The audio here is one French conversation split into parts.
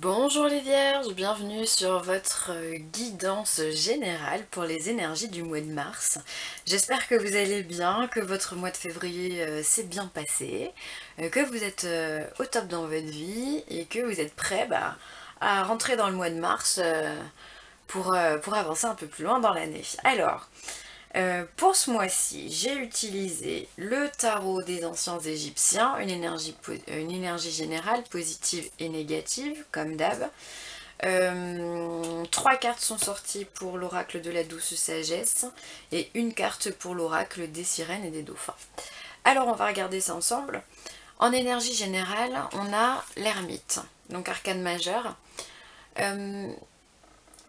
Bonjour les vierges, bienvenue sur votre guidance générale pour les énergies du mois de mars. J'espère que vous allez bien, que votre mois de février s'est bien passé, que vous êtes au top dans votre vie et que vous êtes prêts à rentrer dans le mois de mars pour avancer un peu plus loin dans l'année. Alors, pour ce mois-ci, j'ai utilisé le tarot des anciens égyptiens, une énergie générale positive et négative, comme d'hab. Trois cartes sont sorties pour l'oracle de la douce sagesse et une carte pour l'oracle des sirènes et des dauphins. Alors on va regarder ça ensemble. En énergie générale, on a l'ermite, donc arcane majeur. Euh,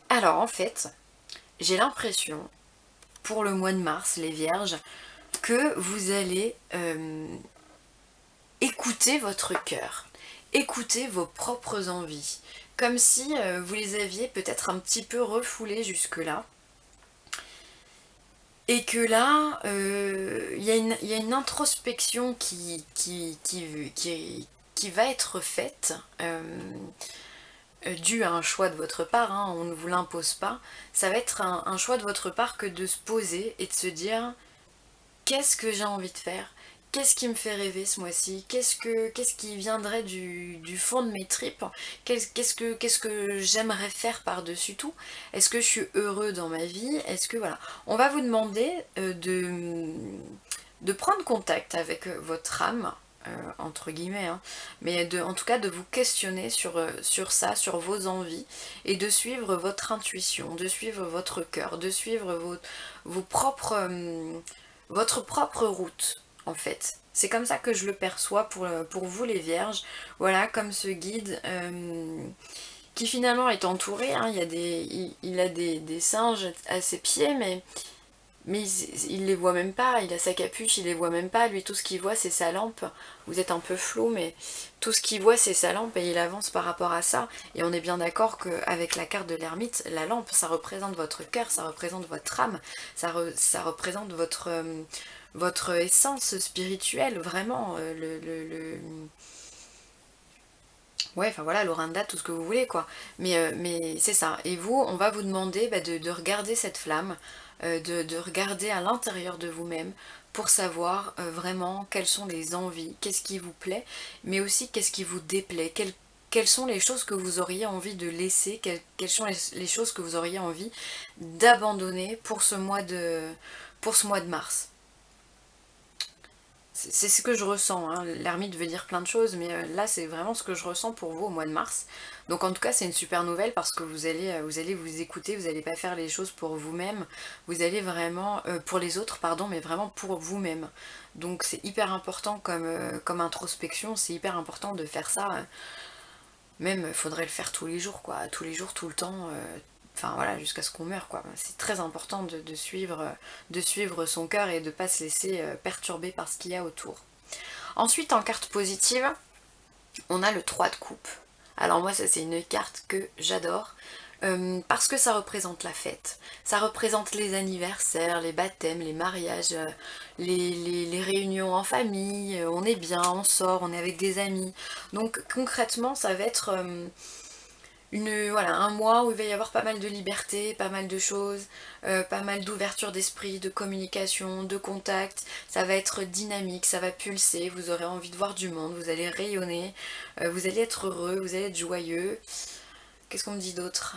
alors en fait, j'ai l'impression pour le mois de mars, les vierges, que vous allez écouter votre cœur, écouter vos propres envies, comme si vous les aviez peut-être un petit peu refoulées jusque-là. Et que là, il y a une introspection qui va être faite, due à un choix de votre part, hein, on ne vous l'impose pas. Ça va être un choix de votre part que de se poser et de se dire qu'est-ce que j'ai envie de faire? Qu'est-ce qui me fait rêver ce mois-ci? Qu'est-ce qui viendrait du fond de mes tripes? Qu'est-ce que j'aimerais faire par-dessus tout? Est-ce que je suis heureux dans ma vie? Est-ce que voilà. On va vous demander de prendre contact avec votre âme, entre guillemets, hein, mais en tout cas de vous questionner sur ça, sur vos envies, et de suivre votre intuition, de suivre votre cœur, de suivre vos propres... votre propre route, en fait. C'est comme ça que je le perçois pour vous les vierges. Voilà, comme ce guide qui finalement est entouré. Hein, il a des singes à ses pieds, mais il les voit même pas. Il a sa capuche, il les voit même pas. Lui, tout ce qu'il voit, c'est sa lampe. Vous êtes un peu flou, mais tout ce qu'il voit, c'est sa lampe et il avance par rapport à ça. Et on est bien d'accord qu'avec la carte de l'ermite, la lampe, ça représente votre cœur, ça représente votre âme, ça représente votre essence spirituelle, vraiment. Ouais, enfin voilà, l'oranda, tout ce que vous voulez, quoi. Mais c'est ça. Et vous, on va vous demander de regarder cette flamme, de regarder à l'intérieur de vous-même pour savoir vraiment quelles sont les envies, qu'est-ce qui vous plaît, mais aussi qu'est-ce qui vous déplaît, quelles sont les choses que vous auriez envie de laisser, quelles sont les choses que vous auriez envie d'abandonner pour ce mois de mars. C'est ce que je ressens, hein. L'ermite veut dire plein de choses, mais là c'est vraiment ce que je ressens pour vous au mois de mars. Donc en tout cas c'est une super nouvelle parce que vous allez vous écouter, vous n'allez pas faire les choses pour vous-même, vous allez vraiment, pour les autres pardon, mais vraiment pour vous-même. Donc c'est hyper important comme introspection, c'est hyper important de faire ça, même il faudrait le faire tous les jours quoi, tous les jours, tout le temps, enfin voilà, jusqu'à ce qu'on meure quoi. C'est très important de suivre son cœur et de ne pas se laisser perturber par ce qu'il y a autour. Ensuite, en carte positive, on a le 3 de coupe. Alors moi, ça c'est une carte que j'adore. Parce que ça représente la fête, ça représente les anniversaires, les baptêmes, les mariages, les réunions en famille, on est bien, on sort, on est avec des amis. Donc concrètement, ça va être voilà, un mois où il va y avoir pas mal de liberté, pas mal de choses, pas mal d'ouverture d'esprit, de communication, de contact. Ça va être dynamique, ça va pulser, vous aurez envie de voir du monde, vous allez rayonner, vous allez être heureux, vous allez être joyeux. Qu'est-ce qu'on me dit d'autre?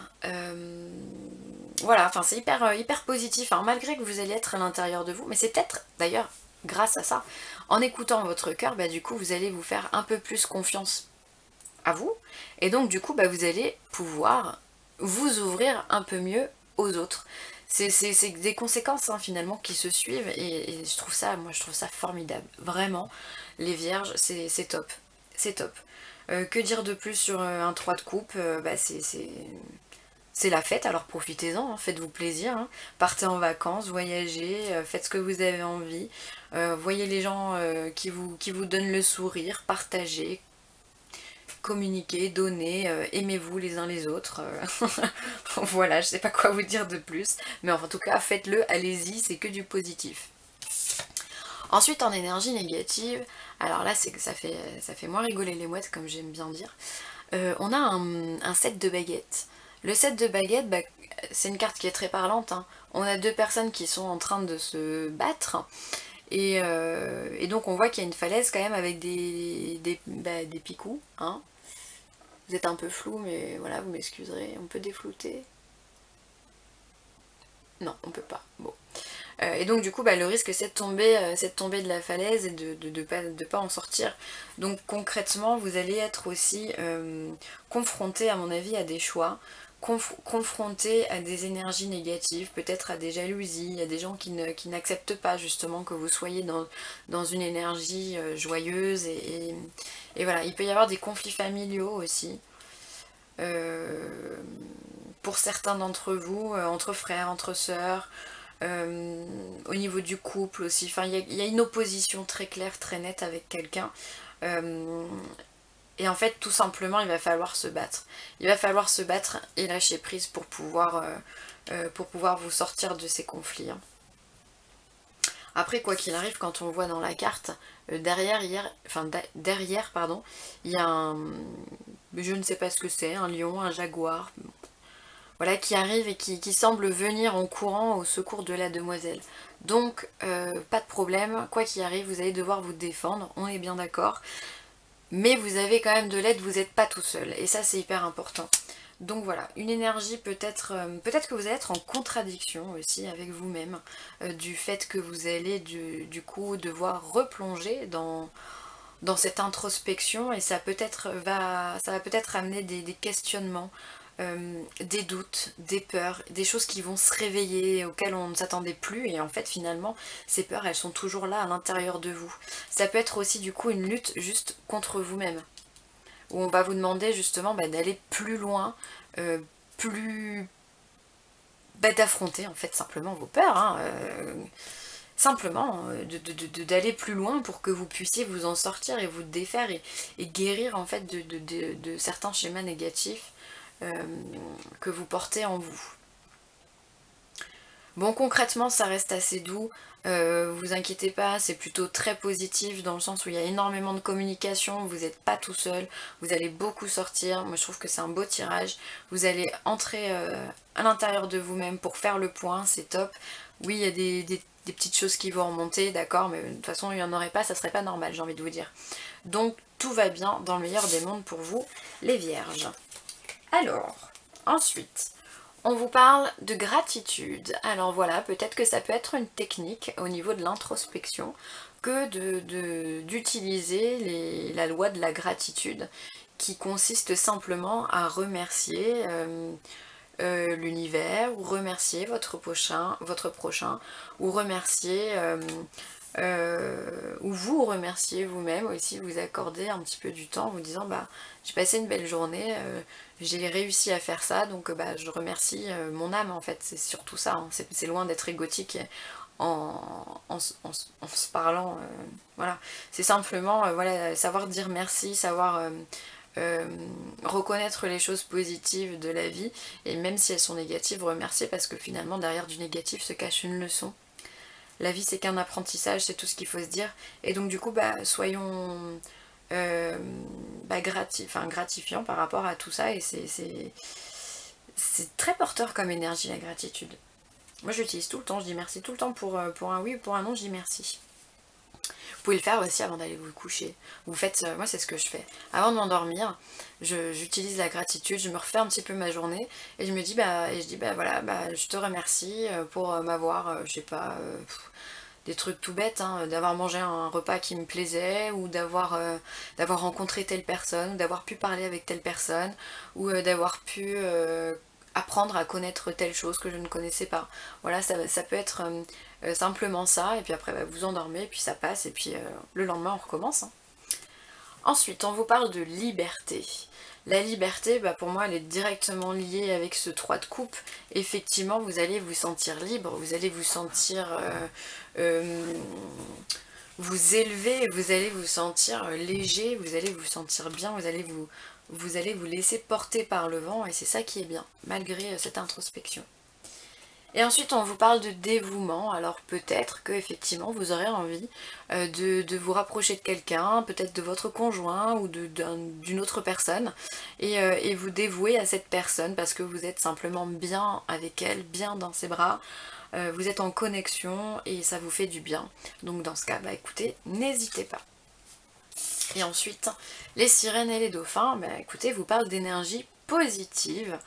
Voilà, enfin c'est hyper positif, hein, malgré que vous allez être à l'intérieur de vous, mais c'est peut-être d'ailleurs grâce à ça, en écoutant votre cœur, bah, du coup vous allez vous faire un peu plus confiance à vous, et donc du coup bah, vous allez pouvoir vous ouvrir un peu mieux aux autres. C'est des conséquences hein, finalement qui se suivent et je trouve ça, moi je trouve ça formidable. Vraiment, les vierges, c'est top. C'est top. Que dire de plus sur un 3 de coupe? Bah, c'est la fête, alors profitez-en, hein, faites-vous plaisir, hein. Partez en vacances, voyagez, faites ce que vous avez envie, voyez les gens qui vous donnent le sourire, partagez, communiquez, donnez, aimez-vous les uns les autres. Voilà, je sais pas quoi vous dire de plus, mais en tout cas faites-le, allez-y, c'est que du positif. Ensuite en énergie négative, alors là c'est que ça fait moins rigoler les mouettes comme j'aime bien dire. On a un 7 de baguettes. Le 7 de baguettes, bah, c'est une carte qui est très parlante, hein. On a deux personnes qui sont en train de se battre. Et donc on voit qu'il y a une falaise quand même avec des picous, hein. Vous êtes un peu flou, mais voilà, vous m'excuserez. On peut déflouter? Non, on peut pas. Bon. Et donc du coup, bah, le risque c'est de tomber de la falaise et de pas en sortir. Donc concrètement, vous allez être aussi confronté, à mon avis, à des choix, confronté à des énergies négatives, peut-être à des jalousies, à des gens qui n'acceptent pas justement que vous soyez dans une énergie joyeuse. Et voilà, il peut y avoir des conflits familiaux aussi. Euh, pour certains d'entre vous, entre frères, entre sœurs, au niveau du couple aussi, enfin il y a une opposition très claire, très nette avec quelqu'un. Euh, et en fait tout simplement il va falloir se battre. Il va falloir se battre et lâcher prise pour pouvoir vous sortir de ces conflits, hein. Après quoi qu'il arrive, quand on voit dans la carte, derrière, pardon, il y a je ne sais pas ce que c'est, un lion, un jaguar, voilà, qui arrive et qui semble venir en courant au secours de la demoiselle. Donc, pas de problème, quoi qu'il arrive, vous allez devoir vous défendre, on est bien d'accord. Mais vous avez quand même de l'aide, vous n'êtes pas tout seul. Et ça, c'est hyper important. Donc voilà, une énergie peut-être que vous allez être en contradiction aussi avec vous-même, du fait que vous allez du coup devoir replonger dans cette introspection et ça va peut-être amener des questionnements, des doutes, des peurs, des choses qui vont se réveiller auxquelles on ne s'attendait plus et en fait finalement ces peurs elles sont toujours là à l'intérieur de vous. Ça peut être aussi du coup une lutte juste contre vous-même où on va vous demander justement d'aller plus loin, plus d'affronter en fait simplement vos peurs, hein, simplement d'aller plus loin pour que vous puissiez vous en sortir et vous défaire et guérir en fait de certains schémas négatifs que vous portez en vous. Bon, concrètement, ça reste assez doux, vous inquiétez pas, c'est plutôt très positif dans le sens où il y a énormément de communication, vous n'êtes pas tout seul, vous allez beaucoup sortir, moi je trouve que c'est un beau tirage, vous allez entrer à l'intérieur de vous-même pour faire le point, c'est top. Oui, il y a des petites choses qui vont remonter, d'accord, mais de toute façon il n'y en aurait pas, ça serait pas normal, j'ai envie de vous dire. Donc tout va bien dans le meilleur des mondes pour vous, les vierges. Alors, ensuite, on vous parle de gratitude. Alors voilà, peut-être que ça peut être une technique au niveau de l'introspection que d'utiliser la loi de la gratitude qui consiste simplement à remercier l'univers ou remercier votre prochain ou remercier ou vous remercier vous-même aussi, vous accorder un petit peu du temps en vous disant bah j'ai passé une belle journée, j'ai réussi à faire ça donc bah je remercie mon âme en fait, c'est surtout ça, hein. C'est loin d'être égotique en se parlant, voilà, c'est simplement voilà, savoir dire merci, savoir reconnaître les choses positives de la vie et même si elles sont négatives, remercier parce que finalement derrière du négatif se cache une leçon. La vie c'est qu'un apprentissage, c'est tout ce qu'il faut se dire. Et donc du coup, bah, soyons gratifiants par rapport à tout ça. Et c'est très porteur comme énergie la gratitude. Moi je l'utilise tout le temps, je dis merci tout le temps pour un oui ou pour un non, je dis merci. Vous pouvez le faire aussi avant d'aller vous coucher. Vous faites, moi c'est ce que je fais. Avant de m'endormir, j'utilise la gratitude, je me refais un petit peu ma journée et je me dis bah voilà, bah je te remercie pour m'avoir, je sais pas, des trucs tout bêtes, hein, d'avoir mangé un repas qui me plaisait, ou d'avoir rencontré telle personne, ou d'avoir pu parler avec telle personne, ou d'avoir pu apprendre à connaître telle chose que je ne connaissais pas. Voilà, ça peut être simplement ça, et puis après bah, vous endormez, et puis ça passe, et puis le lendemain on recommence, hein. Ensuite, on vous parle de liberté. La liberté, bah pour moi, elle est directement liée avec ce 3 de coupe. Effectivement, vous allez vous sentir libre, vous allez vous sentir vous élever, vous allez vous sentir léger, vous allez vous sentir bien, vous allez vous laisser porter par le vent et c'est ça qui est bien, malgré cette introspection. Et ensuite on vous parle de dévouement, alors peut-être que effectivement vous aurez envie de vous rapprocher de quelqu'un, peut-être de votre conjoint ou d'une autre personne, et vous dévouer à cette personne parce que vous êtes simplement bien avec elle, bien dans ses bras, vous êtes en connexion et ça vous fait du bien. Donc dans ce cas, bah écoutez, n'hésitez pas. Et ensuite, les sirènes et les dauphins, bah écoutez, vous parlent d'énergie positive.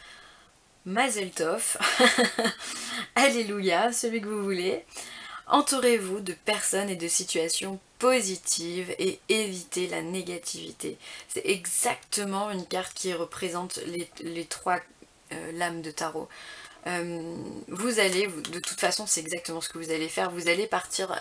Mazel tov, alléluia, celui que vous voulez. Entourez-vous de personnes et de situations positives et évitez la négativité. C'est exactement une carte qui représente les trois lames de tarot. Vous allez, de toute façon c'est exactement ce que vous allez faire, vous allez partir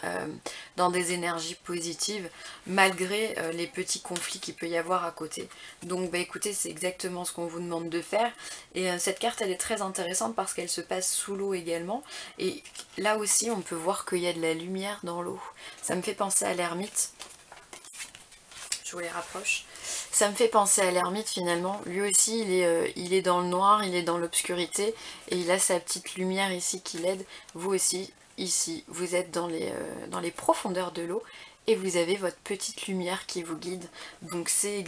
dans des énergies positives malgré les petits conflits qu'il peut y avoir à côté. Donc bah écoutez, c'est exactement ce qu'on vous demande de faire, et cette carte elle est très intéressante parce qu'elle se passe sous l'eau également, et là aussi on peut voir qu'il y a de la lumière dans l'eau. Ça me fait penser à l'ermite. Je vous les rapproche. Ça me fait penser à l'ermite finalement. Lui aussi il est dans le noir, il est dans l'obscurité et il a sa petite lumière ici qui l'aide. Vous aussi, ici, vous êtes dans les profondeurs de l'eau et vous avez votre petite lumière qui vous guide. Donc c'est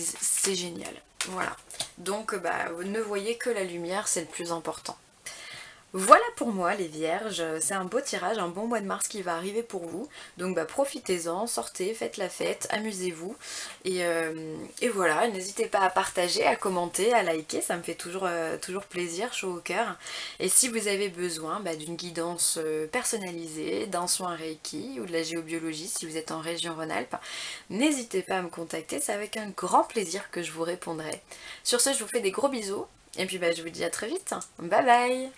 génial. Voilà. Donc bah, ne voyez que la lumière, c'est le plus important. Voilà pour moi les vierges, c'est un beau tirage, un bon mois de mars qui va arriver pour vous, donc bah, profitez-en, sortez, faites la fête, amusez-vous, et voilà, n'hésitez pas à partager, à commenter, à liker, ça me fait toujours, toujours plaisir, chaud au cœur, et si vous avez besoin bah, d'une guidance personnalisée, d'un soin Reiki ou de la géobiologie si vous êtes en région Rhône-Alpes, n'hésitez pas à me contacter, c'est avec un grand plaisir que je vous répondrai. Sur ce, je vous fais des gros bisous, et puis bah, je vous dis à très vite, bye bye.